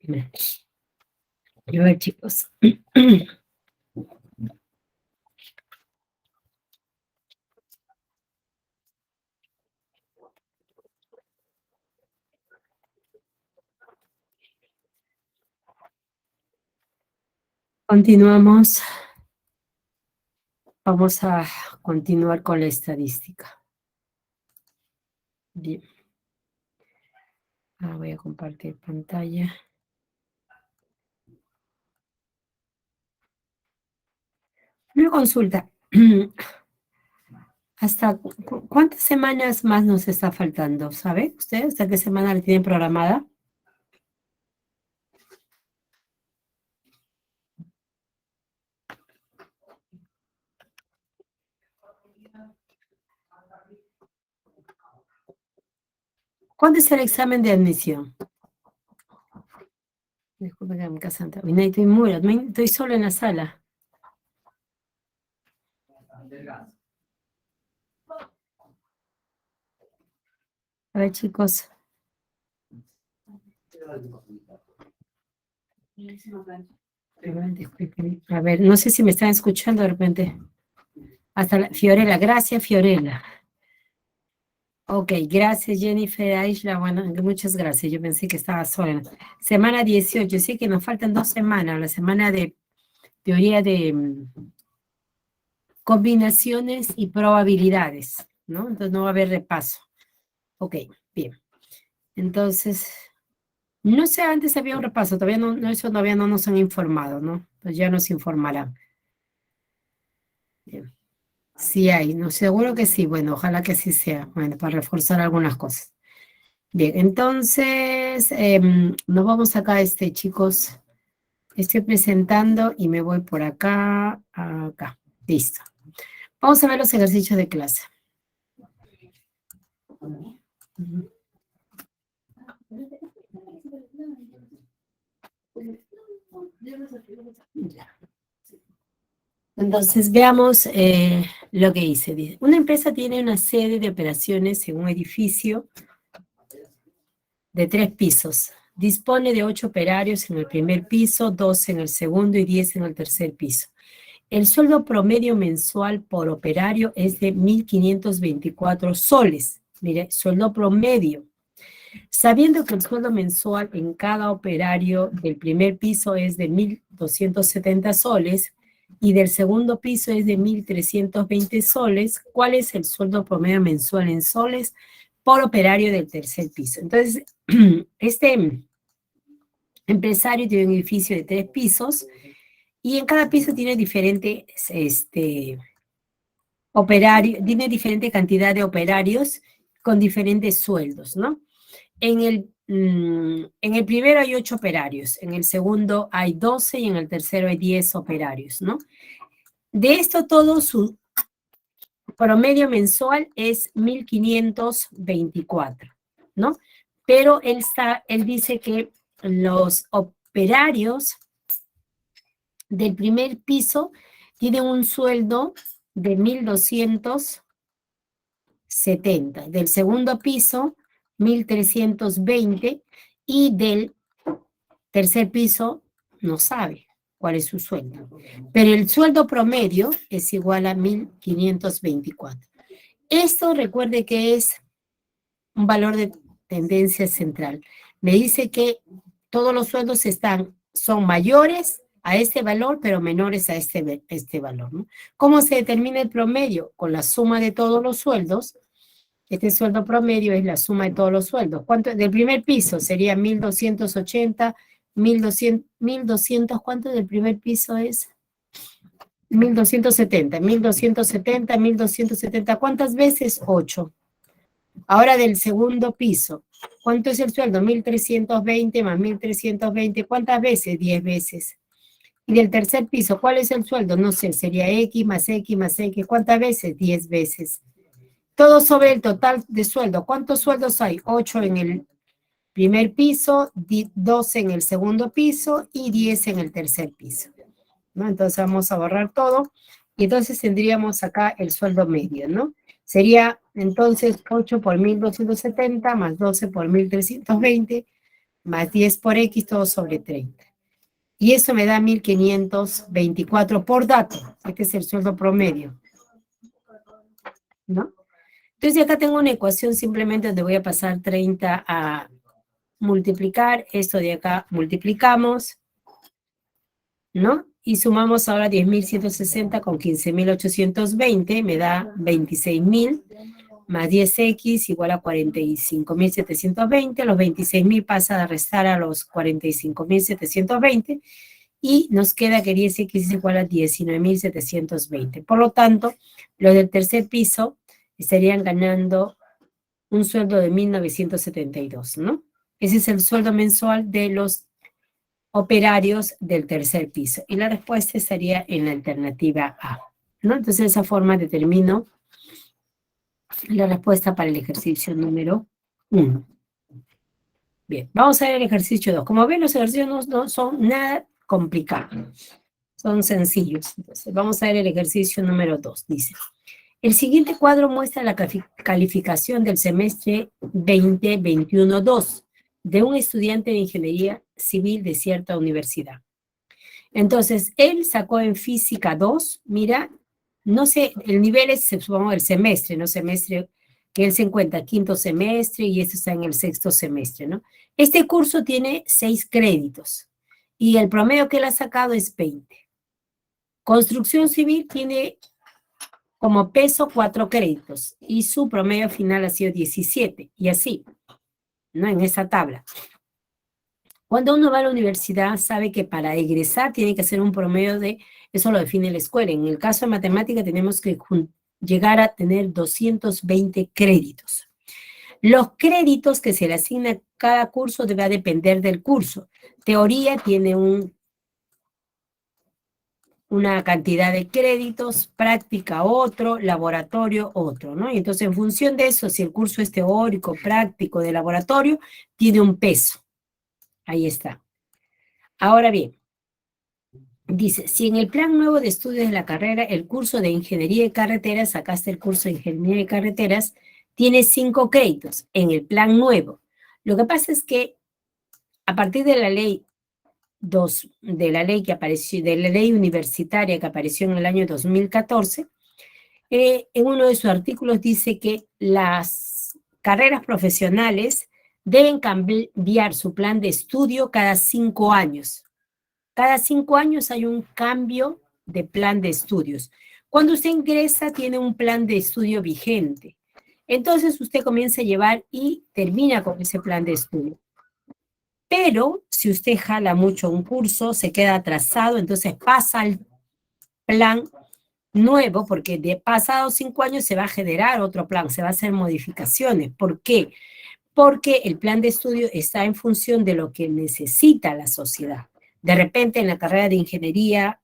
A ver, chicos. Continuamos. Vamos a continuar con la estadística. Bien. Ahora voy a compartir pantalla. Una consulta. ¿Hasta cuántas semanas más nos está faltando? ¿Sabe usted? ¿Hasta qué semana la tienen programada? ¿Cuándo es el examen de admisión? Disculpe que en mi casa estoy muda, estoy sola en la sala. A ver, chicos. A ver, no sé si me están escuchando de repente. Hasta Fiorella, gracias Fiorella. Ok, gracias Jennifer Aisla, bueno, muchas gracias, yo pensé que estaba sola. Semana 18, sí que nos faltan 2 semanas, la semana de teoría de combinaciones y probabilidades, ¿no? Entonces no va a haber repaso. Ok, bien. Entonces, no sé, antes había un repaso, todavía no, eso todavía no nos han informado, ¿no? Pues ya nos informarán. Bien. Sí hay, no seguro que sí, bueno, ojalá que sí sea, bueno, para reforzar algunas cosas. Bien, entonces, nos vamos acá, chicos, estoy presentando y me voy por acá, acá, listo. Vamos a ver los ejercicios de clase. Entonces, veamos lo que dice. Dice, una empresa tiene una serie de operaciones en un edificio de 3 pisos. Dispone de 8 operarios en el primer piso, 12 en el segundo y 10 en el tercer piso. El sueldo promedio mensual por operario es de 1.524 soles. Mire, sueldo promedio. Sabiendo que el sueldo mensual en cada operario del primer piso es de 1.270 soles y del segundo piso es de 1.320 soles, ¿cuál es el sueldo promedio mensual en soles por operario del tercer piso? Entonces, este empresario tiene un edificio de 3 pisos y en cada piso tiene diferentes tiene diferente cantidad de operarios con diferentes sueldos, ¿no? En el primero hay 8 operarios, en el segundo hay 12 y en el tercero hay 10 operarios, ¿no? De esto todo su promedio mensual es 1.524, ¿no? Pero él dice que los operarios del primer piso tienen un sueldo de 1.270, del segundo piso 1.320 y del tercer piso no sabe cuál es su sueldo. Pero el sueldo promedio es igual a 1.524. Esto recuerde que es un valor de tendencia central. Me dice que todos los sueldos son mayores a este valor, pero menores a este valor, ¿no? ¿Cómo se determina el promedio? Con la suma de todos los sueldos. Este sueldo promedio es la suma de todos los sueldos. ¿Cuánto? Del primer piso sería 1.280, 1.200, ¿cuánto del primer piso es? 1.270, 1.270, 1.270, ¿cuántas veces? 8. Ahora del segundo piso, ¿cuánto es el sueldo? 1.320 más 1.320, ¿cuántas veces? 10 veces. Y del tercer piso, ¿cuál es el sueldo? No sé, sería X más X más X, ¿cuántas veces? 10 veces. Todo sobre el total de sueldo. ¿Cuántos sueldos hay? 8 en el primer piso, 12 en el segundo piso y 10 en el tercer piso, ¿no? Entonces vamos a borrar todo y entonces tendríamos acá el sueldo medio, ¿no? Sería entonces 8 por 1.270 más 12 por 1.320 más 10 por X, todo sobre 30. Y eso me da 1.524 por dato. Este es el sueldo promedio, ¿no? Entonces acá tengo una ecuación simplemente donde voy a pasar 30 a multiplicar. Esto de acá multiplicamos, ¿no? Y sumamos ahora 10.160 con 15.820, me da 26.000, más 10x igual a 45.720, los 26.000 pasa a restar a los 45.720, y nos queda que 10x es igual a 19.720. Por lo tanto, los del tercer piso estarían ganando un sueldo de 1.972, ¿no? Ese es el sueldo mensual de los operarios del tercer piso. Y la respuesta estaría en la alternativa A, ¿no? Entonces, de esa forma determino la respuesta para el ejercicio número 1. Bien, vamos a ver el ejercicio 2. Como ven, los ejercicios no son nada complicados. Son sencillos. Entonces, vamos a ver el ejercicio número 2. Dice, el siguiente cuadro muestra la calificación del semestre 2021-2 de un estudiante de ingeniería civil de cierta universidad. Entonces, él sacó en física 2, mira, no sé, el nivel es, supongo, el semestre, ¿no? Semestre que él se encuentra quinto semestre y esto está en el sexto semestre, ¿no? Este curso tiene 6 créditos y el promedio que él ha sacado es 20. Construcción civil tiene como peso 4 créditos y su promedio final ha sido 17 y así, ¿no? En esa tabla. Cuando uno va a la universidad, sabe que para egresar tiene que hacer un promedio de, eso lo define la escuela. En el caso de matemática tenemos que llegar a tener 220 créditos. Los créditos que se le asigna a cada curso debe depender del curso. Teoría tiene una cantidad de créditos, práctica otro, laboratorio otro, ¿no? Y entonces en función de eso, si el curso es teórico, práctico, de laboratorio, tiene un peso. Ahí está. Ahora bien, dice, si en el plan nuevo de estudios de la carrera, el curso de Ingeniería de Carreteras, sacaste el curso de Ingeniería de Carreteras, tiene 5 créditos en el plan nuevo. Lo que pasa es que a partir de la ley 2, de la ley que apareció, de la ley universitaria que apareció en el año 2014, en uno de sus artículos dice que las carreras profesionales deben cambiar su plan de estudio cada 5 años. Cada 5 años hay un cambio de plan de estudios. Cuando usted ingresa, tiene un plan de estudio vigente. Entonces, usted comienza a llevar y termina con ese plan de estudio. Pero, si usted jala mucho un curso, se queda atrasado, entonces pasa al plan nuevo, porque de pasados 5 años se va a generar otro plan, se va a hacer modificaciones. ¿Por qué? Porque el plan de estudio está en función de lo que necesita la sociedad. De repente en la carrera de ingeniería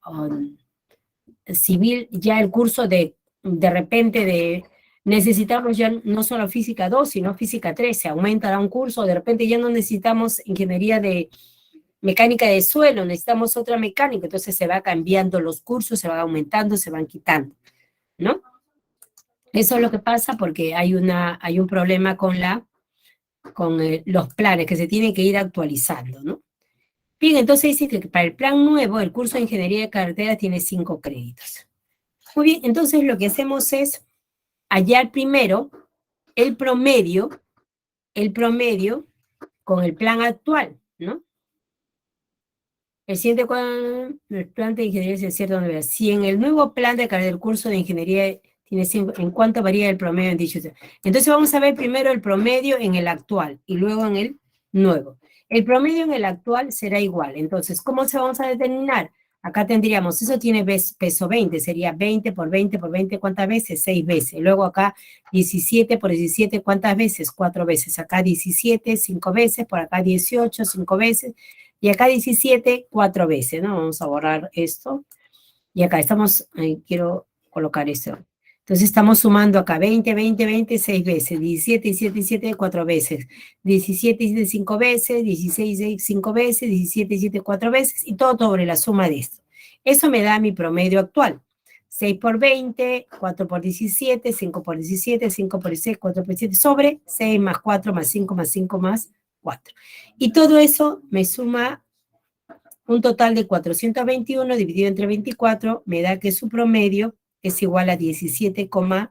civil, ya el curso de repente necesitamos ya no solo física 2, sino física 3, se aumentará un curso, de repente ya no necesitamos ingeniería de mecánica de suelo, necesitamos otra mecánica, entonces se va cambiando los cursos, se van aumentando, se van quitando, ¿no? Eso es lo que pasa porque hay un problema con los planes que se tienen que ir actualizando, ¿no? Bien, entonces dice que para el plan nuevo, el curso de Ingeniería de Carreteras tiene 5 créditos. Muy bien, entonces lo que hacemos es hallar primero el promedio con el plan actual, ¿no? El siguiente el plan de ingeniería es cierto donde si en el nuevo plan del curso de ingeniería tiene 5, ¿en cuánto varía el promedio en dicho? Entonces vamos a ver primero el promedio en el actual y luego en el nuevo. El promedio en el actual será igual. Entonces, ¿cómo se vamos a determinar? Acá tendríamos, eso tiene peso 20, sería 20 por 20 por 20, ¿cuántas veces? 6 veces. Luego acá 17 por 17, ¿cuántas veces? 4 veces. Acá 17, 5 veces. Por acá 18, 5 veces. Y acá 17, 4 veces, ¿no? Vamos a borrar esto. Y acá estamos, quiero colocar esto. Entonces estamos sumando acá 20, 20, 20, 6 veces. 17, 17, 17, 4 veces. 17, 17, 5 veces. 16, 6, 5 veces. 17, 17, 4 veces. Y todo sobre la suma de esto. Eso me da mi promedio actual. 6 por 20, 4 por 17, 5 por 17, 5 por 16, 4 por 17, sobre 6 más 4 más 5 más 5 más 4. Y todo eso me suma un total de 421 dividido entre 24, me da que su promedio es igual a 17,4.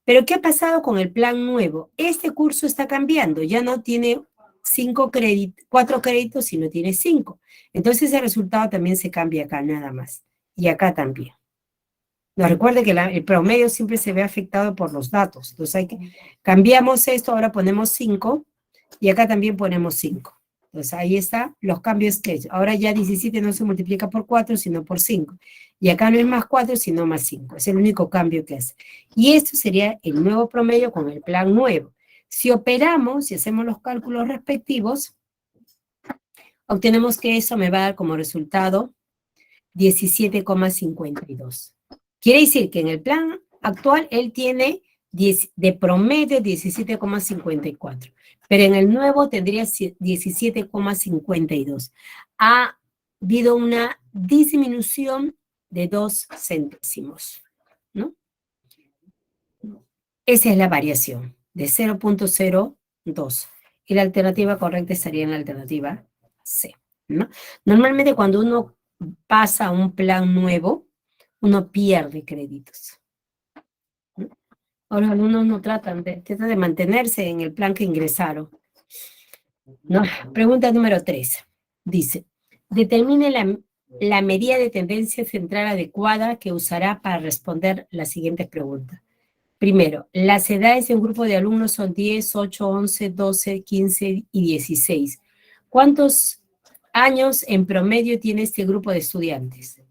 Pero ¿qué ha pasado con el plan nuevo? Este curso está cambiando, ya no tiene 4 créditos, sino tiene 5. Entonces el resultado también se cambia acá nada más. Y acá también. Nos recuerde que el promedio siempre se ve afectado por los datos. Entonces cambiamos esto, ahora ponemos 5 y acá también ponemos 5. Entonces ahí está los cambios que he hecho. Ahora ya 17 no se multiplica por 4, sino por 5. Y acá no es más 4, sino más 5. Es el único cambio que hace. Y esto sería el nuevo promedio con el plan nuevo. Si operamos y hacemos los cálculos respectivos, obtenemos que eso me va a dar como resultado 17,52. Quiere decir que en el plan actual él tiene de promedio 17,54, pero en el nuevo tendría 17,52. Ha habido una disminución de 2 céntimos, ¿no? Esa es la variación, de 0,02. Y la alternativa correcta estaría en la alternativa C, ¿no? Normalmente cuando uno pasa a un plan nuevo, uno pierde créditos, ¿no? Ahora los alumnos no tratan de mantenerse en el plan que ingresaron, ¿no? Pregunta número 3. Dice, determine la medida de tendencia central adecuada que usará para responder las siguientes preguntas. Primero, las edades de un grupo de alumnos son 10, 8, 11, 12, 15 y 16. ¿Cuántos años en promedio tiene este grupo de estudiantes?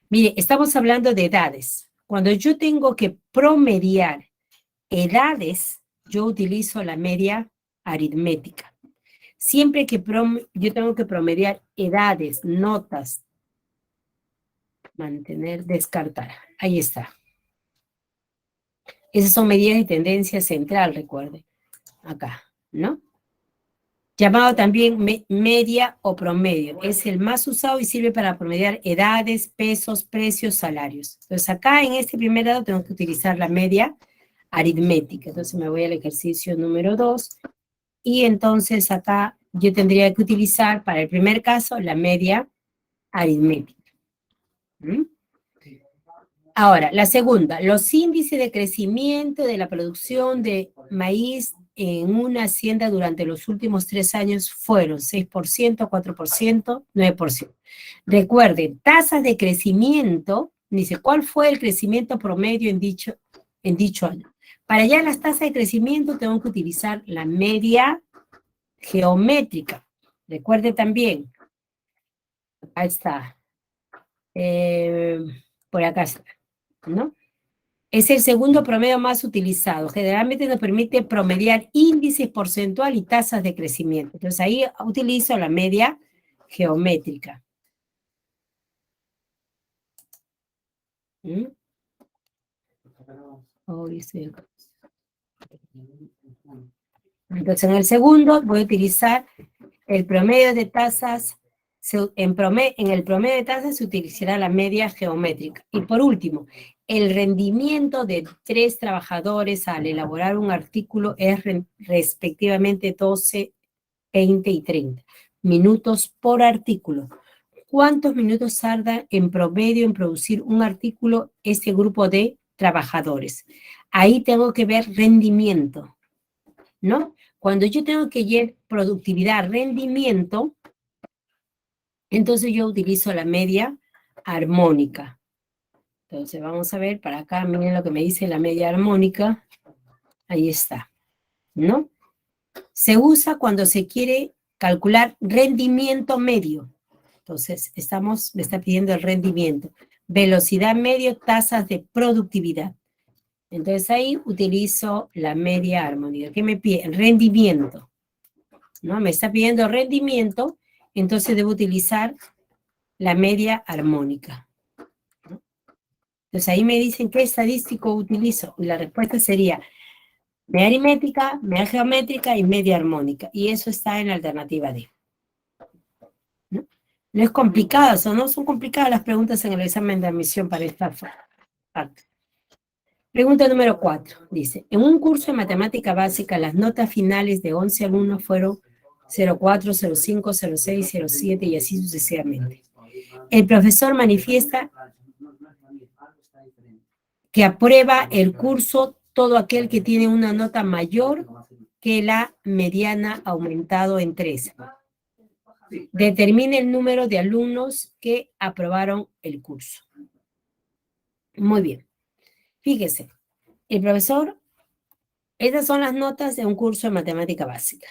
Mire, estamos hablando de edades. Cuando yo tengo que promediar edades, yo utilizo la media aritmética. Siempre que yo tengo que promediar edades, notas, mantener, descartar. Ahí está. Esas son medidas de tendencia central, recuerde. Acá, ¿no? Llamado también media o promedio. Es el más usado y sirve para promediar edades, pesos, precios, salarios. Entonces acá en este primer dado tengo que utilizar la media aritmética. Entonces me voy al ejercicio número 2 y entonces acá yo tendría que utilizar para el primer caso la media aritmética. ¿Mm? Ahora, la segunda, los índices de crecimiento de la producción de maíz en una hacienda durante los últimos 3 años fueron 6%, 4%, 9%. Recuerden, tasas de crecimiento, dice, ¿cuál fue el crecimiento promedio en dicho año? Para hallar las tasas de crecimiento tengo que utilizar la media geométrica. Recuerde también, ahí está, por acá está, ¿no? Es el segundo promedio más utilizado. Generalmente nos permite promediar índices porcentual y tasas de crecimiento. Entonces ahí utilizo la media geométrica. ¿Mm? Entonces en el segundo voy a utilizar el promedio de tasas. En el promedio de tasas se utilizará la media geométrica. Y por último, el rendimiento de 3 trabajadores al elaborar un artículo es respectivamente 12, 20 y 30 minutos por artículo. ¿Cuántos minutos tarda en promedio en producir un artículo este grupo de trabajadores? Ahí tengo que ver rendimiento, ¿no? Cuando yo tengo que ver productividad, rendimiento, entonces yo utilizo la media armónica. Entonces vamos a ver, para acá, miren lo que me dice la media armónica. Ahí está, ¿no? Se usa cuando se quiere calcular rendimiento medio. Entonces, me está pidiendo el rendimiento. Velocidad medio, tasas de productividad. Entonces ahí utilizo la media armónica. ¿Qué me pide? Rendimiento, ¿no? Me está pidiendo rendimiento, entonces debo utilizar la media armónica, ¿no? Entonces ahí me dicen qué estadístico utilizo. Y la respuesta sería media aritmética, media geométrica y media armónica. Y eso está en la alternativa D. ¿No? No es complicado, no son complicadas las preguntas en el examen de admisión para esta parte. Pregunta número 4. Dice, en un curso de matemática básica, las notas finales de 11 alumnos fueron 04, 05, 06, 07 y así sucesivamente. El profesor manifiesta que aprueba el curso todo aquel que tiene una nota mayor que la mediana aumentado en 3. Determine el número de alumnos que aprobaron el curso. Muy bien. Fíjese, el profesor, estas son las notas de un curso de matemática básica.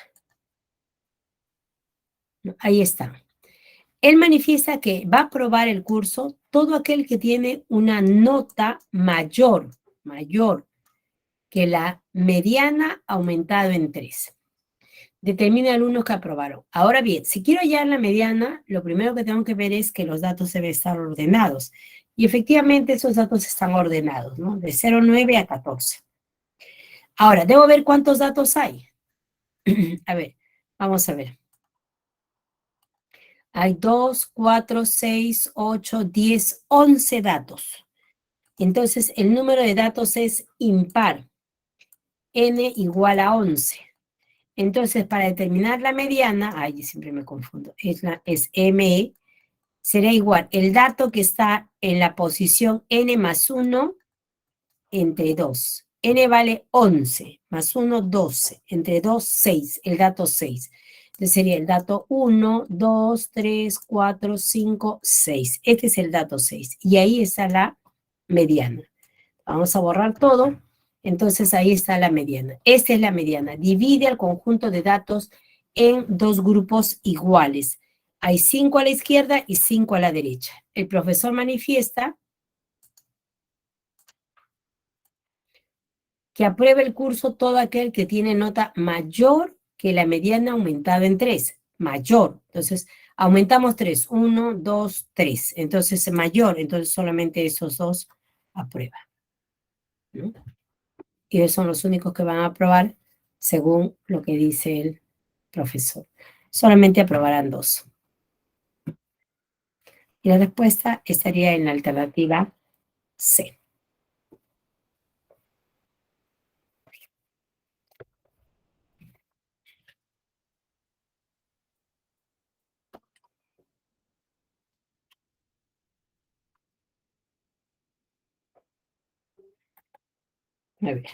Ahí está. Él manifiesta que va a aprobar el curso todo aquel que tiene una nota mayor que la mediana aumentado en 3. Determina alumnos que aprobaron. Ahora bien, si quiero hallar la mediana, lo primero que tengo que ver es que los datos deben estar ordenados. Y efectivamente esos datos están ordenados, ¿no? De 0,9 a 14. Ahora, debo ver cuántos datos hay. A ver, vamos a ver. Hay 2, 4, 6, 8, 10, 11 datos. Entonces, el número de datos es impar. N igual a 11. Entonces, para determinar la mediana, ay, siempre me confundo, es ME, será igual el dato que está en la posición N más 1 entre 2. N vale 11, más 1, 12, entre 2, 6, el dato 6. Entonces sería el dato 1, 2, 3, 4, 5, 6. Este es el dato 6. Y ahí está la mediana. Vamos a borrar todo. Entonces ahí está la mediana. Esta es la mediana. Divide el conjunto de datos en dos grupos iguales. Hay 5 a la izquierda y 5 a la derecha. El profesor manifiesta que apruebe el curso todo aquel que tiene nota mayor que la mediana aumentada en 3. Mayor. Entonces, aumentamos 3. 1, 2, 3. Entonces, mayor. Entonces, solamente esos dos aprueban, ¿no? Y ellos son los únicos que van a aprobar según lo que dice el profesor. Solamente aprobarán 2. Y la respuesta estaría en la alternativa C. A ver.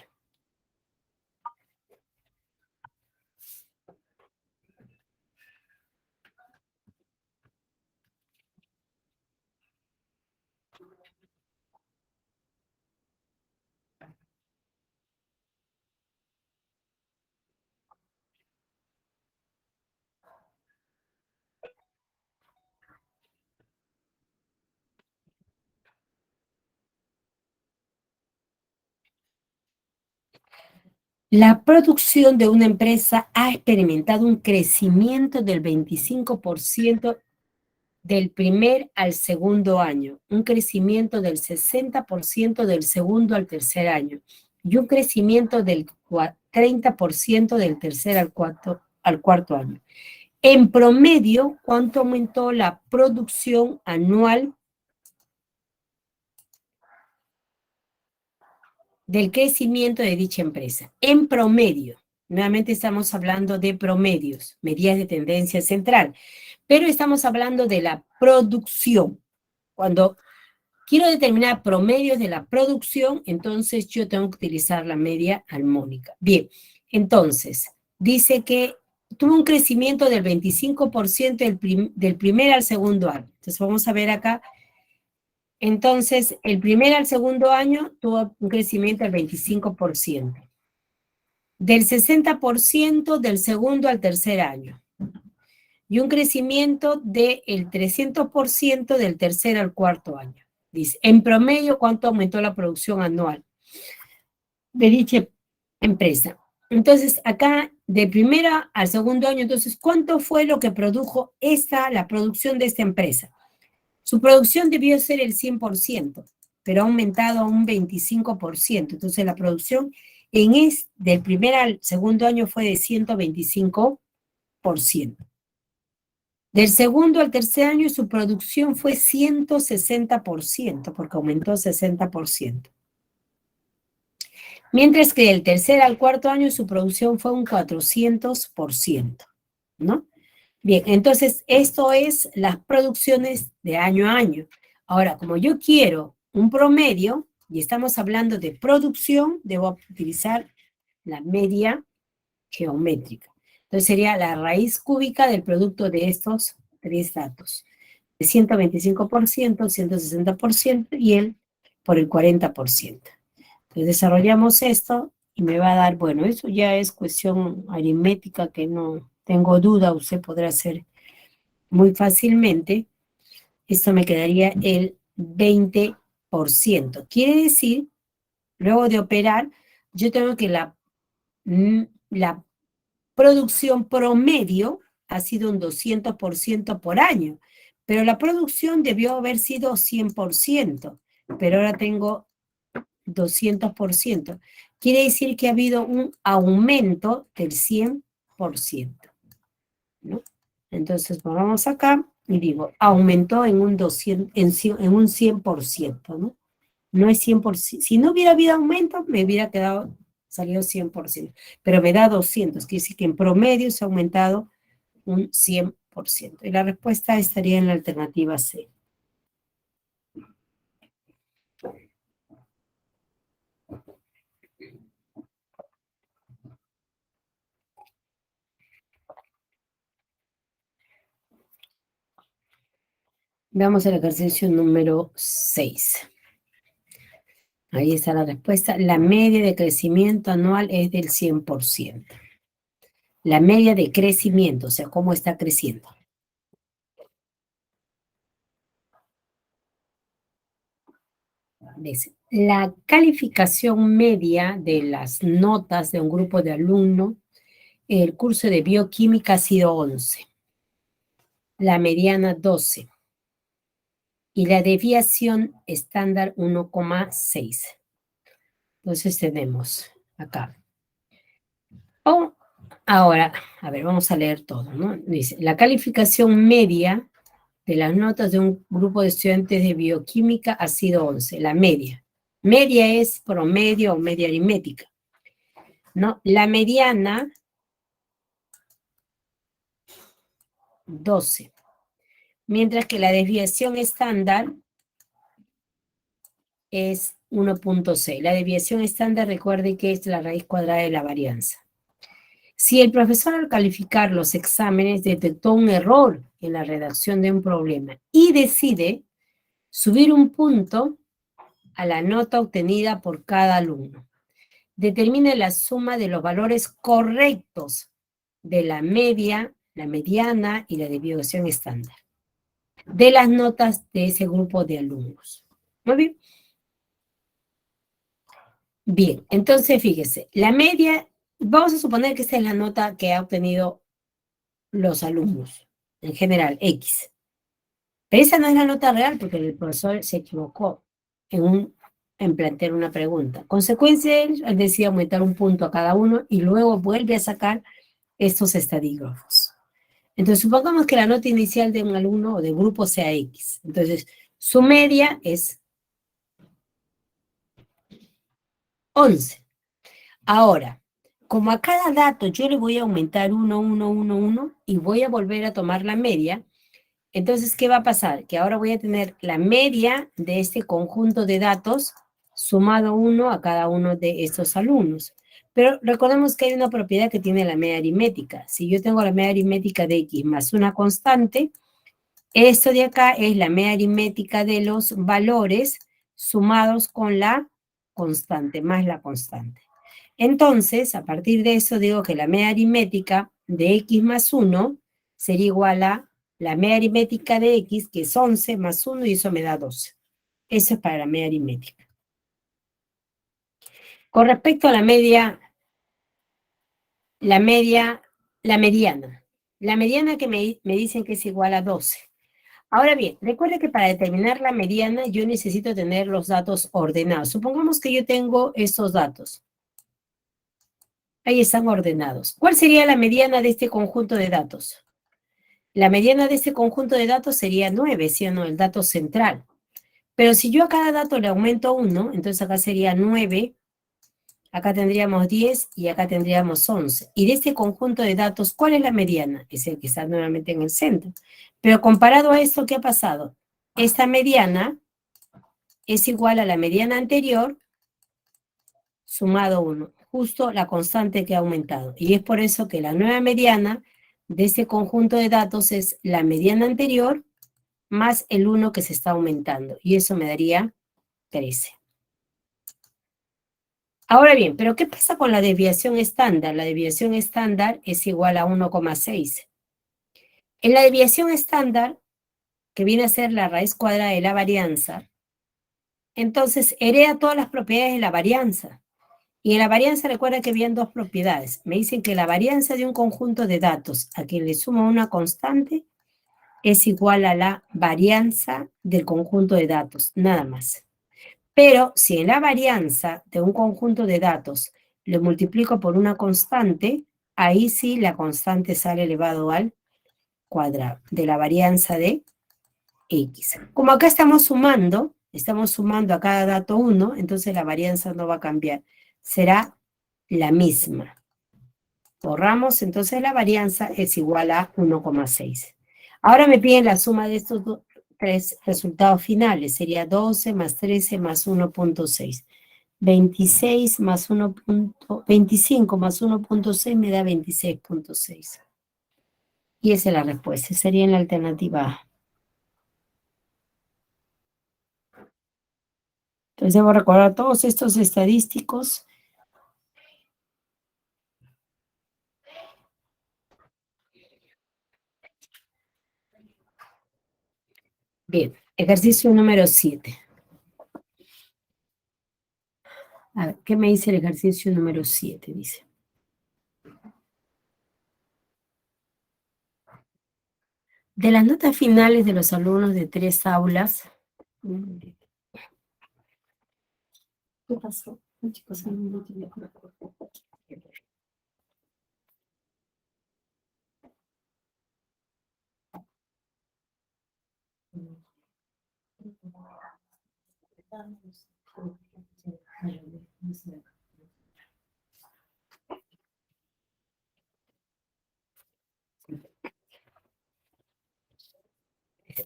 La producción de una empresa ha experimentado un crecimiento del 25% del primer al segundo año, un crecimiento del 60% del segundo al tercer año y un crecimiento del 30% del tercer al cuarto año. En promedio, ¿cuánto aumentó la producción anual del crecimiento de dicha empresa? En promedio. Nuevamente estamos hablando de promedios, medidas de tendencia central, pero estamos hablando de la producción. Cuando quiero determinar promedios de la producción, entonces yo tengo que utilizar la media armónica. Bien, entonces, dice que tuvo un crecimiento del 25% del primer al segundo año. Entonces, vamos a ver acá. Entonces, el primer al segundo año tuvo un crecimiento del 25%. Del 60% del segundo al tercer año. Y un crecimiento del 300% del tercer al cuarto año. Dice, en promedio, ¿cuánto aumentó la producción anual de dicha empresa? Entonces, acá, de primera al segundo año, entonces, ¿cuánto fue lo que produjo la producción de esta empresa? Su producción debió ser el 100%, pero ha aumentado a un 25%. Entonces, la producción del primer al segundo año fue de 125%. Del segundo al tercer año su producción fue 160%, porque aumentó 60%. Mientras que del tercer al cuarto año su producción fue un 400%. ¿no? Bien, entonces esto es las producciones de año a año. Ahora, como yo quiero un promedio, y estamos hablando de producción, debo utilizar la media geométrica. Entonces sería la raíz cúbica del producto de estos tres datos. De 125%, 160% y el por el 40%. Entonces desarrollamos esto y me va a dar, bueno, eso ya es cuestión aritmética que no tengo duda, usted podrá hacer muy fácilmente. Esto me quedaría el 20%. Quiere decir, luego de operar, yo tengo que la producción promedio ha sido un 200% por año, pero la producción debió haber sido 100%, pero ahora tengo 200%. Quiere decir que ha habido un aumento del 100%, ¿no? Entonces, vamos acá y digo, aumentó en un 200, en un 100%, ¿no? No es 100%. Si no hubiera habido aumento, me hubiera quedado, salido 100%. Pero me da 200, quiere decir que en promedio se ha aumentado un 100%. Y la respuesta estaría en la alternativa C. Veamos el ejercicio número 6. Ahí está la respuesta. La media de crecimiento anual es del 100%. La media de crecimiento, o sea, cómo está creciendo. Dice, la calificación media de las notas de un grupo de alumnos en el curso de bioquímica ha sido 11. La mediana 12. Y la desviación estándar 1,6. Entonces tenemos acá. Ahora, a ver, vamos a leer todo, ¿no? Dice, la calificación media de las notas de un grupo de estudiantes de bioquímica ha sido 11, la media. Media es promedio o media aritmética, ¿no? La mediana, 12. Mientras que la desviación estándar es 1,6. La desviación estándar, recuerde que es la raíz cuadrada de la varianza. Si el profesor al calificar los exámenes detectó un error en la redacción de un problema y decide subir un punto a la nota obtenida por cada alumno, determine la suma de los valores correctos de la media, la mediana y la desviación estándar de las notas de ese grupo de alumnos. ¿Muy bien? Bien, entonces fíjese, la media, vamos a suponer que esta es la nota que ha obtenido los alumnos, en general, X. Pero esa no es la nota real porque el profesor se equivocó en plantear una pregunta. Consecuencia, él decide aumentar un punto a cada uno y luego vuelve a sacar estos estadígrafos. Entonces, supongamos que la nota inicial de un alumno o de grupo sea X. Entonces, su media es 11. Ahora, como a cada dato yo le voy a aumentar 1, 1, 1, 1 y voy a volver a tomar la media, entonces, ¿qué va a pasar? Que ahora voy a tener la media de este conjunto de datos sumado 1 a cada uno de estos alumnos. Pero recordemos que hay una propiedad que tiene la media aritmética. Si yo tengo la media aritmética de X más una constante, esto de acá es la media aritmética de los valores sumados con la constante, más la constante. Entonces, a partir de eso digo que la media aritmética de X más 1 sería igual a la media aritmética de X, que es 11 más 1, y eso me da 12. Eso es para la media aritmética. Con respecto a la mediana. La mediana que me dicen que es igual a 12. Ahora bien, recuerde que para determinar la mediana yo necesito tener los datos ordenados. Supongamos que yo tengo estos datos. Ahí están ordenados. ¿Cuál sería la mediana de este conjunto de datos? La mediana de este conjunto de datos sería 9, ¿sí o no? El dato central. Pero si yo a cada dato le aumento 1, entonces acá sería 9 Acá tendríamos 10 y acá tendríamos 11. Y de este conjunto de datos, ¿cuál es la mediana? Es el que está nuevamente en el centro. Pero comparado a esto, ¿qué ha pasado? Esta mediana es igual a la mediana anterior sumado 1, justo la constante que ha aumentado. Y es por eso que la nueva mediana de este conjunto de datos es la mediana anterior más el 1 que se está aumentando. Y eso me daría 13. Ahora bien, ¿pero qué pasa con la desviación estándar? La desviación estándar es igual a 1,6. En la desviación estándar, que viene a ser la raíz cuadrada de la varianza, entonces hereda todas las propiedades de la varianza. Y en la varianza recuerda que habían dos propiedades. Me dicen que la varianza de un conjunto de datos a quien le sumo una constante es igual a la varianza del conjunto de datos, nada más. Pero si en la varianza de un conjunto de datos le multiplico por una constante, ahí sí la constante sale elevado al cuadrado de la varianza de X. Como acá estamos sumando a cada dato 1, entonces la varianza no va a cambiar. Será la misma. Borramos, entonces la varianza es igual a 1,6. Ahora me piden la suma de estos tres resultados finales. Sería 12 más 13 más 1,6. 26 más 25 más 1,6 me da 26,6. Y esa es la respuesta. Sería en la alternativa A. Entonces debo recordar todos estos estadísticos. Bien, ejercicio número 7. A ver, ¿qué me dice el ejercicio número 7? Dice. De las notas finales de los alumnos de 3 aulas. ¿Qué pasó? Chicos,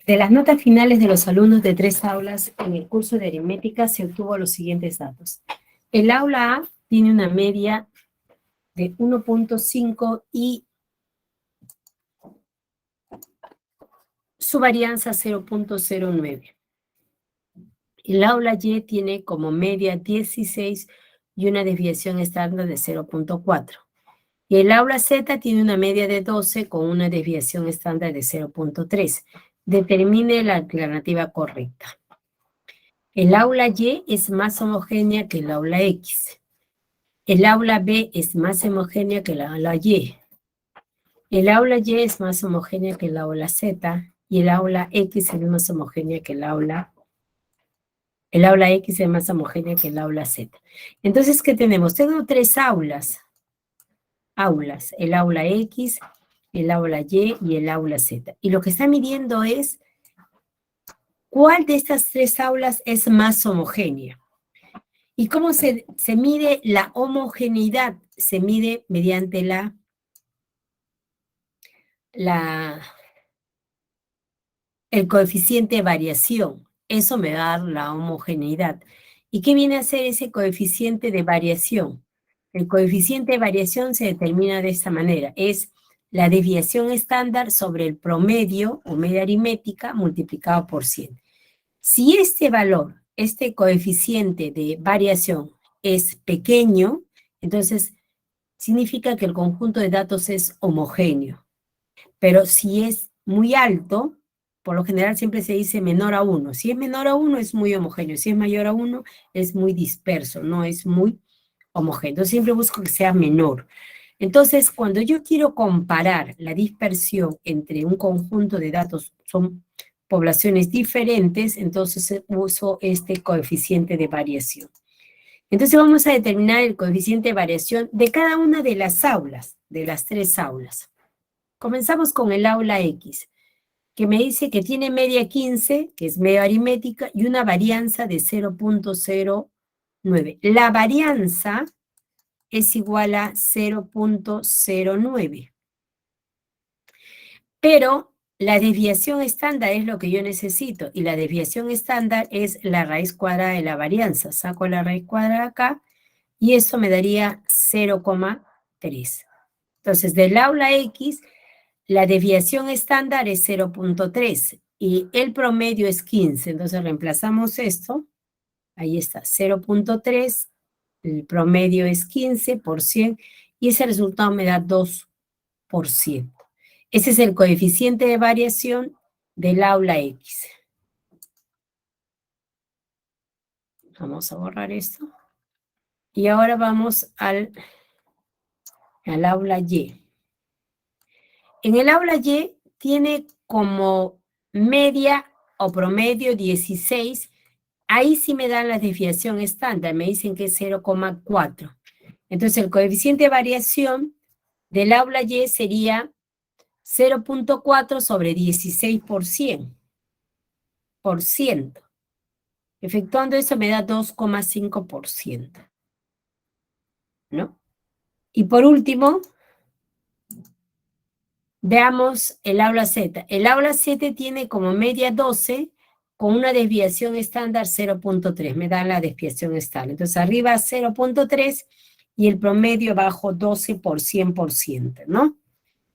de las notas finales de los alumnos de 3 aulas en el curso de aritmética se obtuvo los siguientes datos. El aula A tiene una media de 1,5 y su varianza 0,09. El aula Y tiene como media 16 y una desviación estándar de 0,4. Y el aula Z tiene una media de 12 con una desviación estándar de 0,3. Determine la alternativa correcta. El aula Y es más homogénea que el aula X. El aula B es más homogénea que el aula Y. El aula Y es más homogénea que el aula Z. Y el aula X es más homogénea que el aula X es más homogénea que el aula Z. Entonces, ¿qué tenemos? Tengo 3 aulas. El aula X, el aula Y y el aula Z. Y lo que está midiendo es cuál de estas 3 aulas es más homogénea. ¿Y cómo se mide la homogeneidad? Se mide mediante el coeficiente de variación. Eso me va a dar la homogeneidad. ¿Y qué viene a ser ese coeficiente de variación? El coeficiente de variación se determina de esta manera. Es la desviación estándar sobre el promedio o media aritmética multiplicado por 100. Si este valor, este coeficiente de variación es pequeño, entonces significa que el conjunto de datos es homogéneo. Pero si es muy alto, por lo general siempre se dice menor a 1. Si es menor a 1 es muy homogéneo. Si es mayor a 1 es muy disperso, no es muy homogéneo. Siempre busco que sea menor. Entonces, cuando yo quiero comparar la dispersión entre un conjunto de datos, son poblaciones diferentes, entonces uso este coeficiente de variación. Entonces vamos a determinar el coeficiente de variación de cada una de las aulas, de las 3 aulas. Comenzamos con el aula X, que me dice que tiene media 15, que es media aritmética, y una varianza de 0,09. La varianza es igual a 0.09. Pero la desviación estándar es lo que yo necesito, y la desviación estándar es la raíz cuadrada de la varianza. Saco la raíz cuadrada acá, y eso me daría 0,3. Entonces, del aula X, la desviación estándar es 0.3 y el promedio es 15. Entonces, reemplazamos esto. Ahí está, 0.3, el promedio es 15%, y ese resultado me da 2%. Ese es el coeficiente de variación del aula X. Vamos a borrar esto. Y ahora vamos al aula Y. En el aula Y tiene como media o promedio 16. Ahí sí me dan la desviación estándar, me dicen que es 0,4. Entonces el coeficiente de variación del aula Y sería 0.4 sobre 16%. Efectuando eso me da 2,5%. ¿No? Y por último, veamos el aula Z. El aula Z tiene como media 12 con una desviación estándar 0.3. Me da la desviación estándar. Entonces arriba 0.3 y el promedio abajo 12 por 100%, ¿no?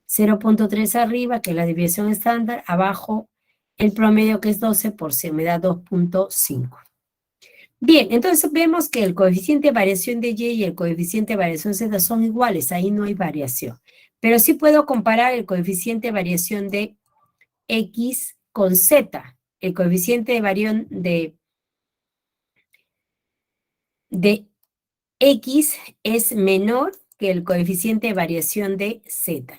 0.3 arriba, que es la desviación estándar, abajo el promedio que es 12 por 100, me da 2.5. Bien, entonces vemos que el coeficiente de variación de Y y el coeficiente de variación Z son iguales, ahí no hay variación. Pero sí puedo comparar el coeficiente de variación de X con Z. El coeficiente de variación de X es menor que el coeficiente de variación de Z.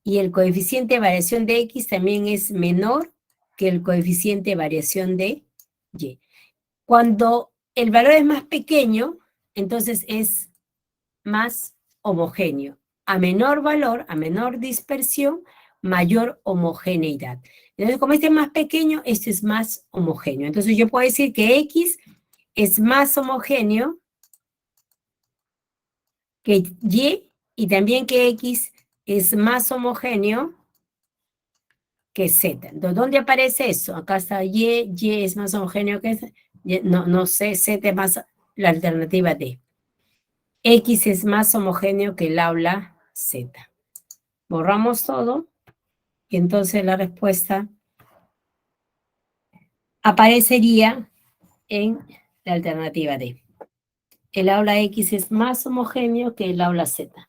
Y el coeficiente de variación de X también es menor que el coeficiente de variación de Y. Cuando el valor es más pequeño, entonces es más homogéneo. A menor valor, a menor dispersión, mayor homogeneidad. Entonces, como este es más pequeño, este es más homogéneo. Entonces, yo puedo decir que X es más homogéneo que y también que X es más homogéneo que Z. Entonces, ¿dónde aparece eso? Acá está Y es más homogéneo que Z. No sé, Z es más la alternativa D. X es más homogéneo que el aula Z. Borramos todo y entonces la respuesta aparecería en la alternativa D. El aula X es más homogéneo que el aula Z.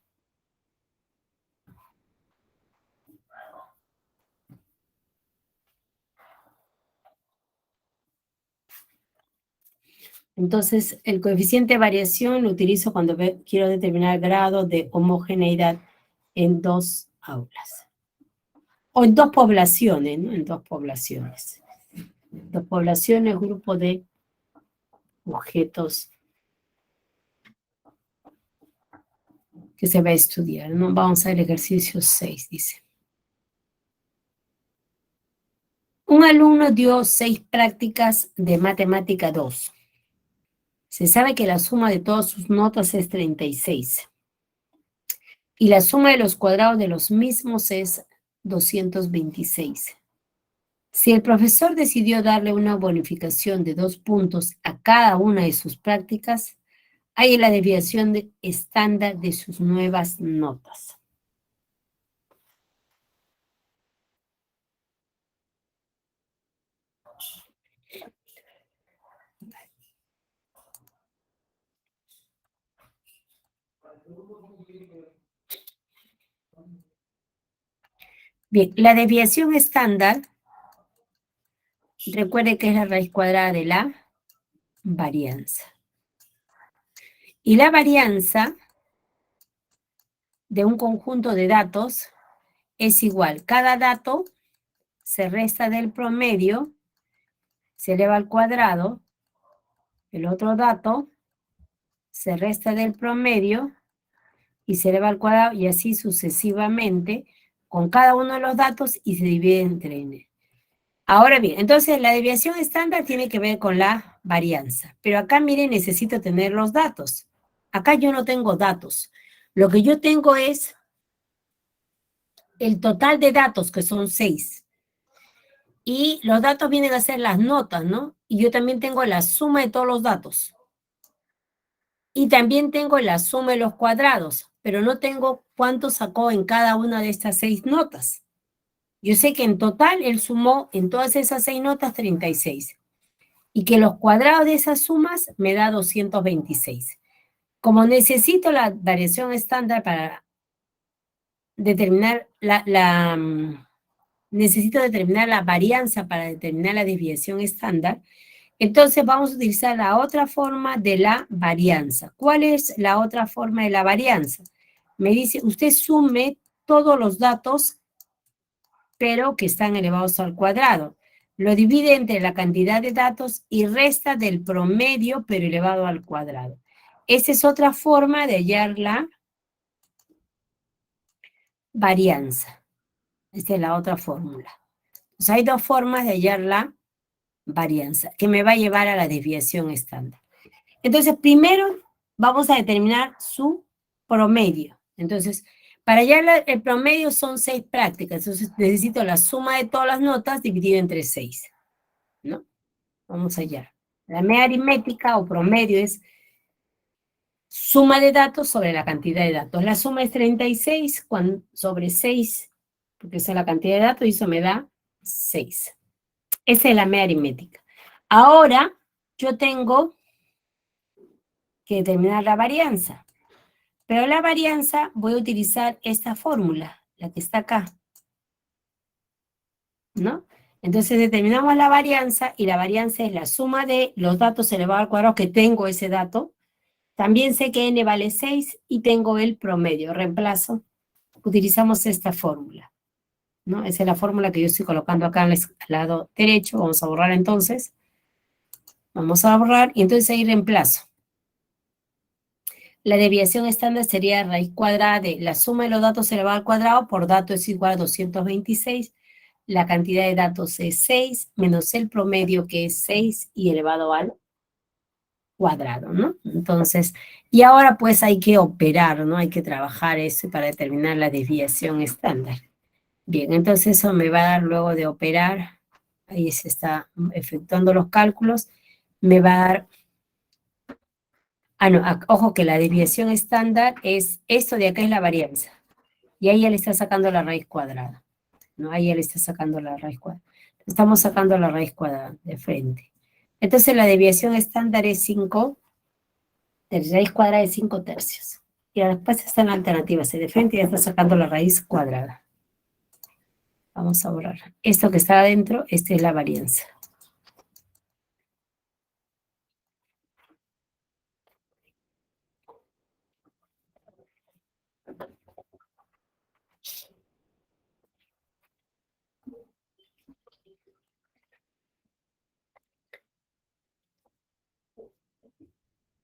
Entonces, el coeficiente de variación lo utilizo cuando quiero determinar grado de homogeneidad en dos aulas. O en dos poblaciones, ¿no? En dos poblaciones. Dos poblaciones, grupo de objetos que se va a estudiar, ¿no? Vamos al ejercicio 6, dice. Un alumno dio 6 prácticas de matemática 2. Se sabe que la suma de todas sus notas es 36. Y la suma de los cuadrados de los mismos es 226. Si el profesor decidió darle una bonificación de 2 puntos a cada una de sus prácticas, hay la desviación estándar de sus nuevas notas. Bien, la desviación estándar, recuerde que es la raíz cuadrada de la varianza. Y la varianza de un conjunto de datos es igual. Cada dato se resta del promedio, se eleva al cuadrado. El otro dato se resta del promedio y se eleva al cuadrado, y así sucesivamente con cada uno de los datos, y se divide entre n. Ahora bien, entonces la desviación estándar tiene que ver con la varianza. Pero acá, miren, necesito tener los datos. Acá yo no tengo datos. Lo que yo tengo es el total de datos, que son 6. Y los datos vienen a ser las notas, ¿no? Y yo también tengo la suma de todos los datos. Y también tengo la suma de los cuadrados, pero no tengo cuánto sacó en cada una de estas 6 notas. Yo sé que en total él sumó en todas esas 6 notas 36. Y que los cuadrados de esas sumas me da 226. Como necesito la variación estándar para determinar necesito determinar la varianza para determinar la desviación estándar, entonces vamos a utilizar la otra forma de la varianza. ¿Cuál es la otra forma de la varianza? Me dice, usted sume todos los datos, pero que están elevados al cuadrado. Lo divide entre la cantidad de datos y resta del promedio, pero elevado al cuadrado. Esa es otra forma de hallar la varianza. Esta es la otra fórmula. Entonces, hay dos formas de hallar la varianza, que me va a llevar a la desviación estándar. Entonces, primero vamos a determinar su promedio. Entonces, para hallar el promedio son 6 prácticas. Entonces, necesito la suma de todas las notas dividido entre 6, ¿no? Vamos a hallar. La media aritmética o promedio es suma de datos sobre la cantidad de datos. La suma es 36 sobre 6, porque esa es la cantidad de datos, y eso me da 6. Esa es la media aritmética. Ahora, yo tengo que determinar la varianza. Pero la varianza voy a utilizar esta fórmula, la que está acá, ¿no? Entonces determinamos la varianza, y la varianza es la suma de los datos elevado al cuadrado, que tengo ese dato. También sé que n vale 6 y tengo el promedio. Reemplazo, utilizamos esta fórmula, ¿no? Esa es la fórmula que yo estoy colocando acá al lado derecho. Vamos a borrar entonces. Vamos a borrar, y entonces ahí reemplazo. La desviación estándar sería raíz cuadrada de la suma de los datos elevado al cuadrado por dato es igual a 226. La cantidad de datos es 6 menos el promedio, que es 6 y elevado al cuadrado, ¿no? Entonces, y ahora pues hay que operar, ¿no? Hay que trabajar eso para determinar la desviación estándar. Bien, entonces eso me va a dar, luego de operar, ahí se está efectuando los cálculos, me va a dar. No, ojo que la desviación estándar es, esto de acá es la varianza. Y ahí ya le está sacando la raíz cuadrada. ¿No? Ahí ya le está sacando la raíz cuadrada. Estamos sacando la raíz cuadrada de frente. Entonces la desviación estándar es 5, la raíz cuadrada es 5 tercios. Y después está en la alternativa, se de frente y ya está sacando la raíz cuadrada. Vamos a borrar. Esto que está adentro, esta es la varianza.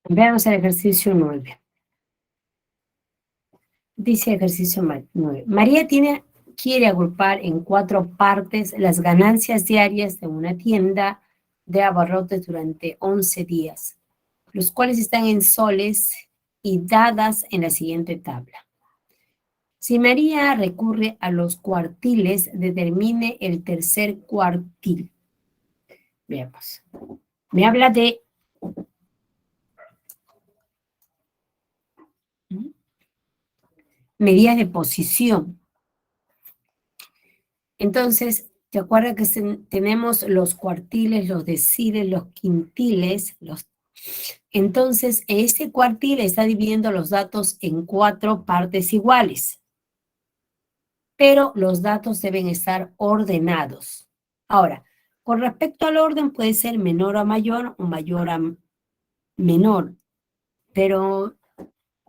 Veamos el ejercicio 9. Dice ejercicio 9. María quiere agrupar en 4 partes las ganancias diarias de una tienda de abarrotes durante 11 días, los cuales están en soles y dadas en la siguiente tabla. Si María recurre a los cuartiles, determine el tercer cuartil. Veamos. Me habla de medidas de posición. Entonces, ¿te acuerdas que tenemos los cuartiles, los deciles, los quintiles? Entonces, este cuartil está dividiendo los datos en 4 partes iguales, pero los datos deben estar ordenados. Ahora, con respecto al orden, puede ser menor a mayor o mayor a menor, pero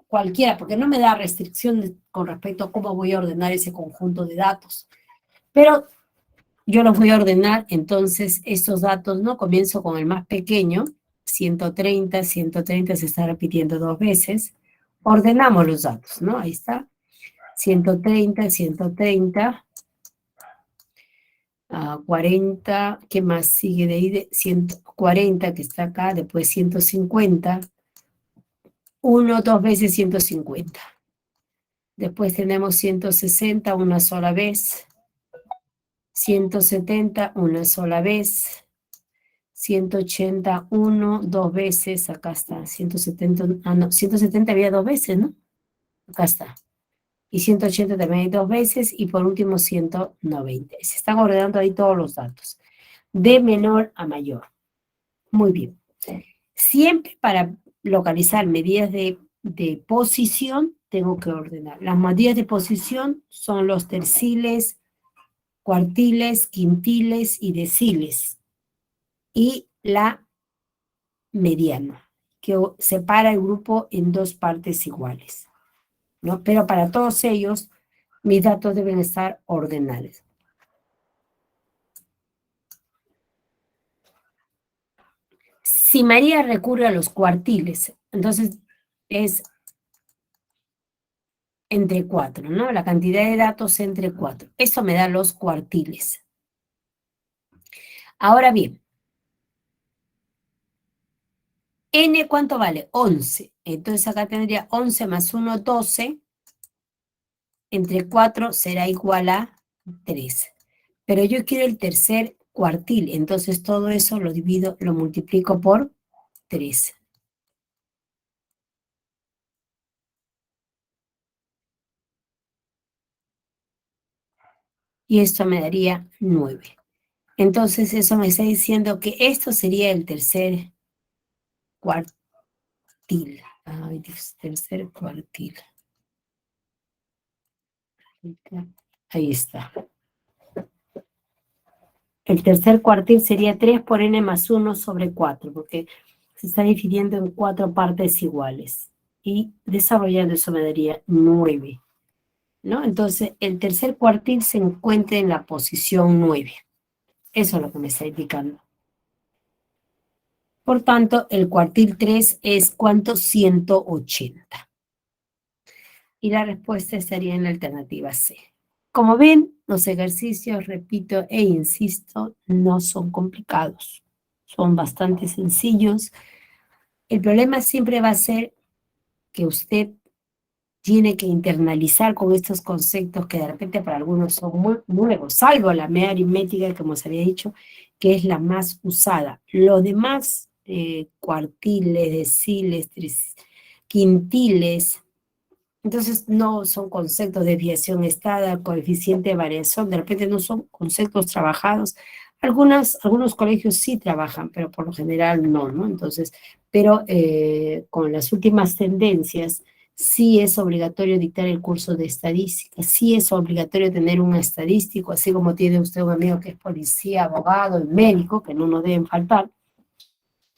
cualquiera, porque no me da restricción con respecto a cómo voy a ordenar ese conjunto de datos. Pero yo los voy a ordenar, entonces estos datos, ¿no? Comienzo con el más pequeño, 130 se está repitiendo 2 veces. Ordenamos los datos, ¿no? Ahí está. 130, 40, ¿qué más sigue de ahí? De 140 que está acá, después 150, 1 dos veces 150. Después tenemos 160 una sola vez. 170 una sola vez. 180, 1, dos veces, acá está, 170, no, 170 había dos veces, ¿no? Acá está. Y 180 también hay dos veces, y por último 190. Se están ordenando ahí todos los datos, de menor a mayor. Muy bien. Siempre para localizar medidas de posición, tengo que ordenar. Las medidas de posición son los terciles, cuartiles, quintiles y deciles. Y la mediana, que separa el grupo en dos partes iguales, ¿no? Pero para todos ellos, mis datos deben estar ordenados. Si María recurre a los cuartiles, entonces es entre 4, ¿no? La cantidad de datos entre 4. Eso me da los cuartiles. Ahora bien, n, ¿cuánto vale? 11. Entonces acá tendría 11 más 1, 12. Entre 4 será igual a 3. Pero yo quiero el tercer cuartil, entonces todo eso lo divido, lo multiplico por 3. Y esto me daría 9. Entonces eso me está diciendo que esto sería el tercer cuartil. Ay, Dios, tercer cuartil. Ahí está. El tercer cuartil sería 3 por n más 1 sobre 4, porque se está dividiendo en 4 partes iguales. Y desarrollando eso me daría 9. ¿No? Entonces, el tercer cuartil se encuentra en la posición 9. Eso es lo que me está indicando. Por tanto, el cuartil 3 es ¿cuánto? 180. Y la respuesta estaría en la alternativa C. Como ven, los ejercicios, repito e insisto, no son complicados. Son bastante sencillos. El problema siempre va a ser que usted tiene que internalizar con estos conceptos que de repente para algunos son muy nuevos, salvo la media aritmética, como se había dicho, que es la más usada. Lo demás, cuartiles, deciles, quintiles, entonces no son conceptos de desviación estándar, coeficiente de variación, de repente no son conceptos trabajados. Algunos colegios sí trabajan, pero por lo general no, ¿no? Entonces, pero con las últimas tendencias, sí es obligatorio dictar el curso de estadística, sí es obligatorio tener un estadístico, así como tiene usted un amigo que es policía, abogado y médico, que no nos deben faltar.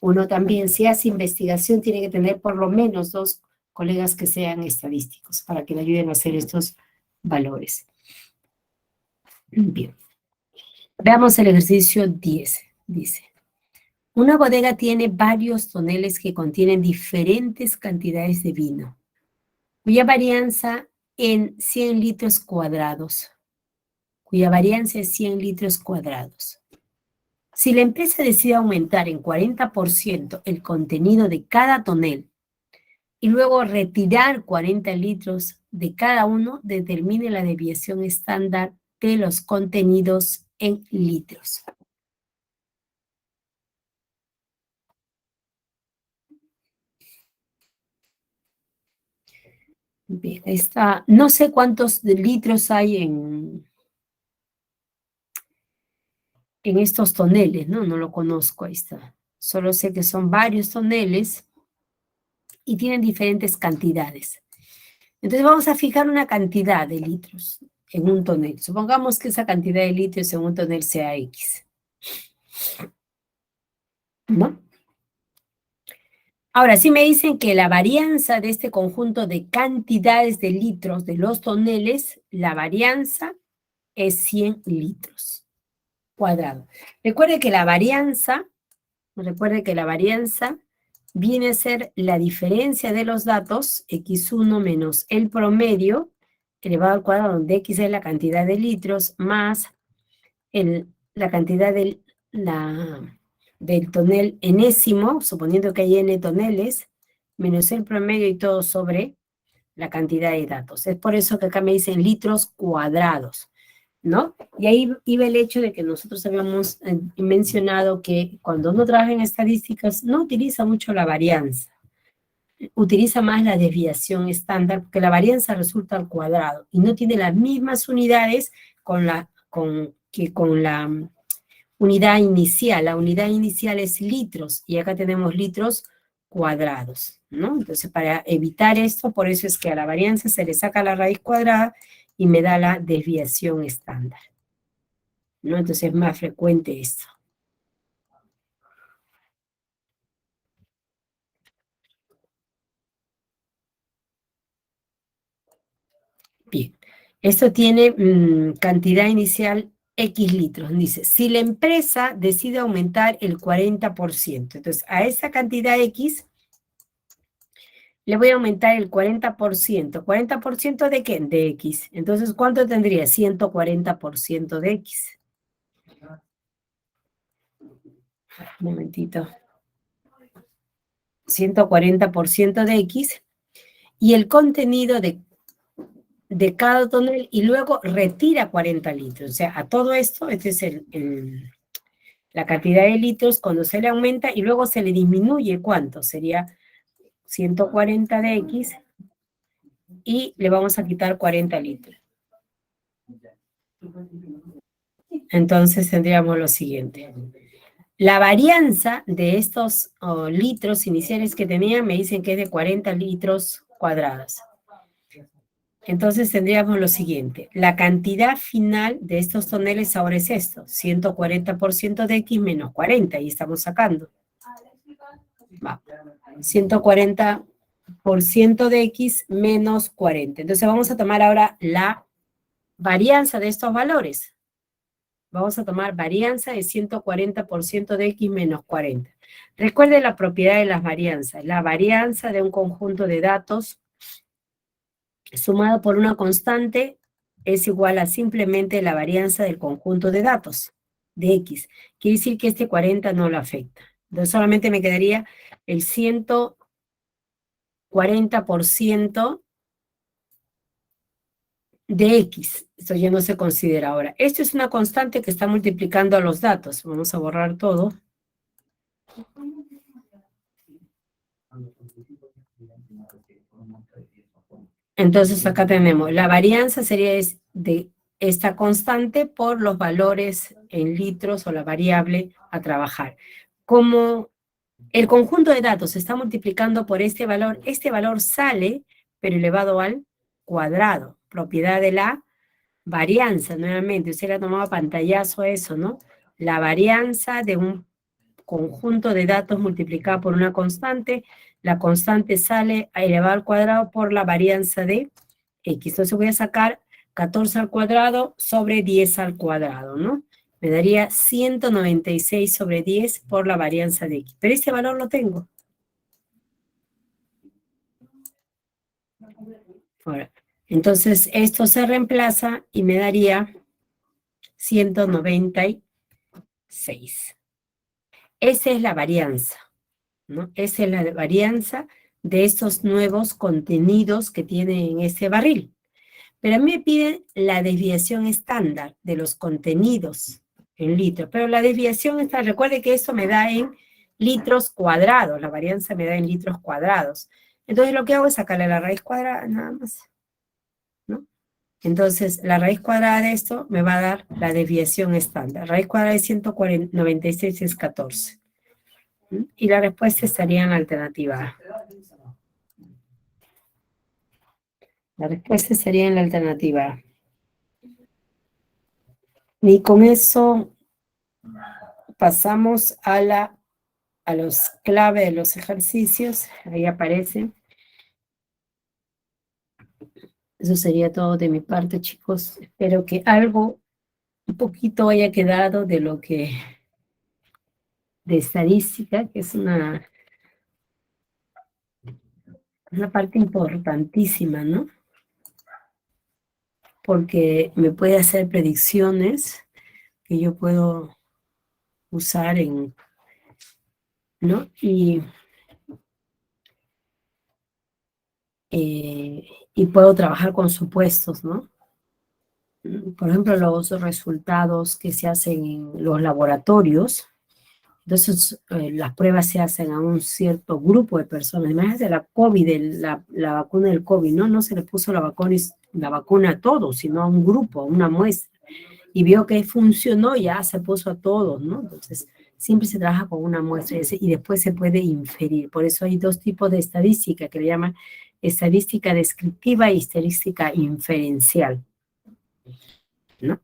Uno también, si hace investigación, tiene que tener por lo menos 2 colegas que sean estadísticos para que le ayuden a hacer estos valores. Bien. Veamos el ejercicio 10. Dice, una bodega tiene varios toneles que contienen diferentes cantidades de vino, cuya varianza en 100 litros cuadrados, cuya varianza es 100 litros cuadrados. Si la empresa decide aumentar en 40% el contenido de cada tonel y luego retirar 40 litros de cada uno, determine la desviación estándar de los contenidos en litros. Bien, está, no sé cuántos litros hay en estos toneles, ¿no? No lo conozco, ahí está. Solo sé que son varios toneles y tienen diferentes cantidades. Entonces vamos a fijar una cantidad de litros en un tonel. Supongamos que esa cantidad de litros en un tonel sea X, ¿no? Ahora, si me dicen que la varianza de este conjunto de cantidades de litros de los toneles, la varianza es 100 litros cuadrados. Recuerde que la varianza viene a ser la diferencia de los datos, x1 menos el promedio, elevado al cuadrado, donde x es la cantidad de litros, más la cantidad del tonel enésimo, suponiendo que hay n toneles, menos el promedio y todo sobre la cantidad de datos. Es por eso que acá me dicen litros cuadrados, ¿no? Y ahí iba el hecho de que nosotros habíamos mencionado que cuando uno trabaja en estadísticas no utiliza mucho la varianza, utiliza más la desviación estándar, porque la varianza resulta al cuadrado y no tiene las mismas unidades que con la unidad inicial. La unidad inicial es litros y acá tenemos litros cuadrados, ¿no? Entonces, para evitar esto, por eso es que a la varianza se le saca la raíz cuadrada y me da la desviación estándar, ¿no? Entonces es más frecuente esto. Bien, esto tiene cantidad inicial X litros. Dice, si la empresa decide aumentar el 40%, entonces a esa cantidad X le voy a aumentar el 40%. ¿40% de qué? De X. Entonces, ¿cuánto tendría? 140% de X. Un momentito. 140% de X. Y el contenido de cada tonel, y luego retira 40 litros. O sea, a todo esto, este es la cantidad de litros cuando se le aumenta y luego se le disminuye. ¿Cuánto? Sería 140 de X y le vamos a quitar 40 litros. Entonces tendríamos lo siguiente. La varianza de estos litros iniciales que tenía me dicen que es de 40 litros cuadrados. Entonces tendríamos lo siguiente. La cantidad final de estos toneles ahora es esto. 140% de X menos 40. Y estamos sacando. Va. 140% de X menos 40. Entonces vamos a tomar ahora la varianza de estos valores. Vamos a tomar varianza de 140% de X menos 40. Recuerde la propiedad de las varianzas. La varianza de un conjunto de datos sumado por una constante es igual a simplemente la varianza del conjunto de datos de X. Quiere decir que este 40 no lo afecta. Entonces solamente me quedaría el 140% de X. Esto ya no se considera ahora. Esto es una constante que está multiplicando a los datos. Vamos a borrar todo. Entonces acá tenemos, la varianza sería de esta constante por los valores en litros o la variable a trabajar. Como el conjunto de datos se está multiplicando por este valor sale, pero elevado al cuadrado, propiedad de la varianza, nuevamente, usted le ha tomado pantallazo a eso, ¿no? La varianza de un conjunto de datos multiplicado por una constante, la constante sale a elevado al cuadrado por la varianza de X. Entonces voy a sacar 14 al cuadrado sobre 10 al cuadrado, ¿no? Me daría 196 sobre 10 por la varianza de X. Pero este valor lo tengo. Ahora, entonces esto se reemplaza y me daría 196. Esa es la varianza, ¿no? Esa es la varianza de estos nuevos contenidos que tiene en ese barril. Pero a mí me piden la desviación estándar de los contenidos en litros. Pero la desviación está, recuerde que eso me da en litros cuadrados, la varianza me da en litros cuadrados. Entonces lo que hago es sacarle la raíz cuadrada nada más, ¿no? Entonces la raíz cuadrada de esto me va a dar la desviación estándar. Raíz cuadrada de 196 es 14. Y la respuesta estaría en la alternativa A. La respuesta estaría en la alternativa A. Y con eso pasamos a los clave de los ejercicios. Ahí aparecen. Eso sería todo de mi parte, chicos. Espero que algo, un poquito haya quedado de lo que, de estadística, que es una parte importantísima, ¿no? Porque me puede hacer predicciones que yo puedo usar ¿no? Y y puedo trabajar con supuestos, ¿no? Por ejemplo, los resultados que se hacen en los laboratorios. Entonces, las pruebas se hacen a un cierto grupo de personas. Imagínate la COVID, la vacuna del COVID, ¿no? No se le puso la vacuna a todos, sino a un grupo, a una muestra. Y vio que funcionó, ya se puso a todos, ¿no? Entonces, siempre se trabaja con una muestra y después se puede inferir. Por eso hay dos tipos de estadística que le llaman estadística descriptiva y estadística inferencial, ¿no?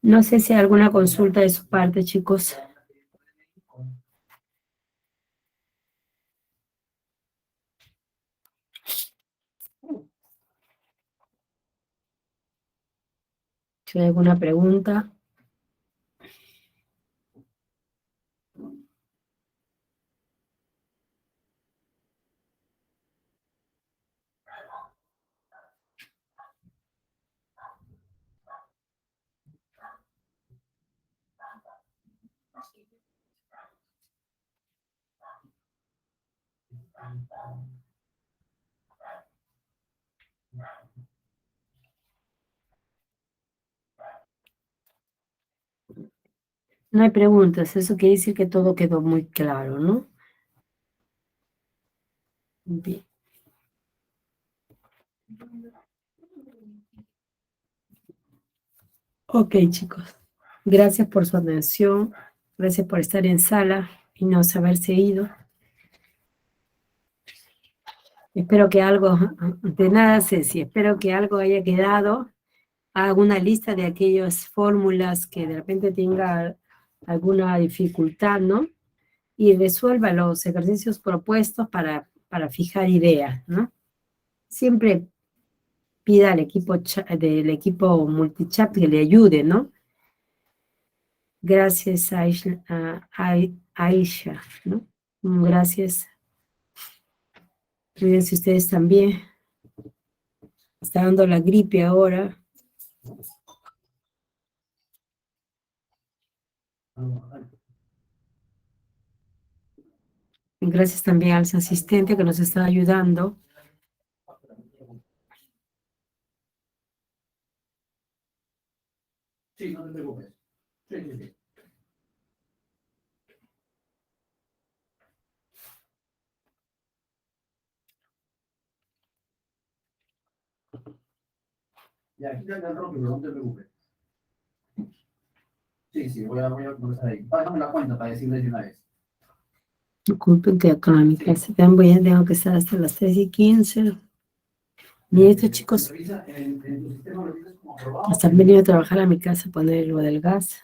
No sé si hay alguna consulta de su parte, chicos. Si hay alguna pregunta. No hay preguntas, eso quiere decir que todo quedó muy claro, ¿no? Bien. Ok, chicos. Gracias por su atención. Gracias por estar en sala y no haberse ido. Espero que algo, de nada, Ceci, espero que algo haya quedado. Haga una lista de aquellas fórmulas que de repente tenga alguna dificultad, ¿no? Y resuelva los ejercicios propuestos para fijar ideas, ¿no? Siempre pida al equipo del equipo multichat que le ayude, ¿no? Gracias, Aisha, ¿no? Gracias. Cuídense ustedes también. Está dando la gripe ahora. Y gracias también al asistente que nos está ayudando. Sí, no te preocupes. Sí, sí, sí. Ya, quítate el rojo, no te preocupes. Sí, sí, voy a comenzar ahí. Pásame la cuenta para decirle de una vez. Disculpen que acá en mi casa tengo que estar hasta las 3:15. Y estos chicos hasta han venido a trabajar a mi casa a poner lo del gas.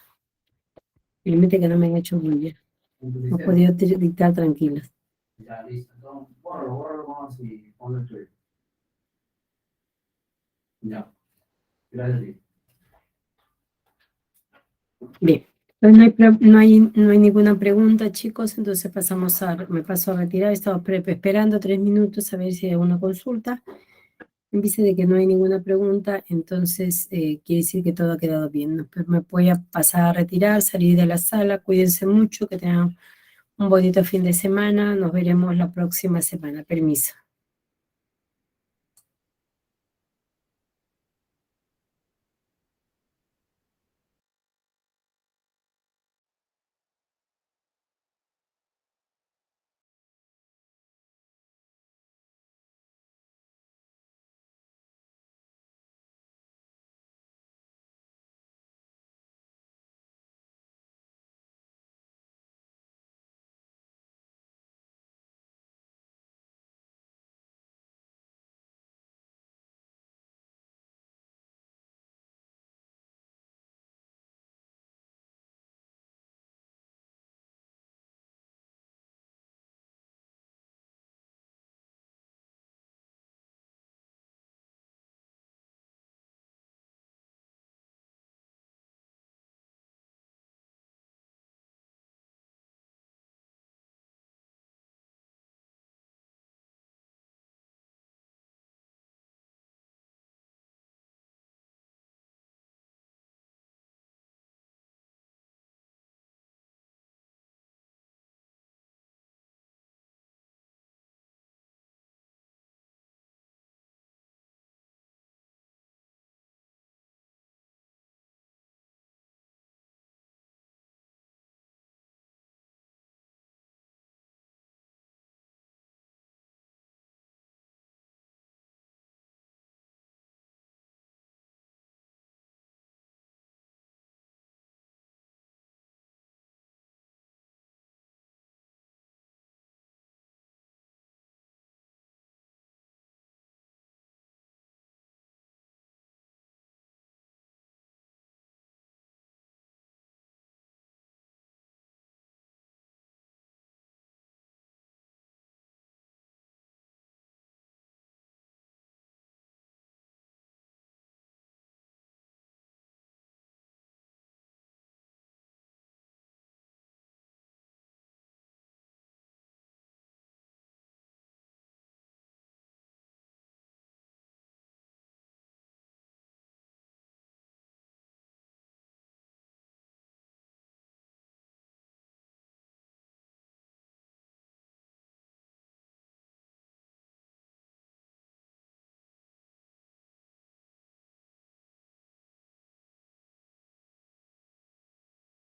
Realmente que no me han hecho bulla. No he podido dictar tranquilas. Ya, listo. Entonces, bórralo, vamos y ponlo el tuyo. Ya, gracias. Bien. Pues no hay ninguna pregunta, chicos, entonces me paso a retirar. Estaba esperando 3 minutos a ver si hay alguna consulta. En vista de que no hay ninguna pregunta, entonces quiere decir que todo ha quedado bien, ¿no? Pues me voy a pasar a retirar, salir de la sala. Cuídense mucho, que tengan un bonito fin de semana. Nos veremos la próxima semana. Permiso.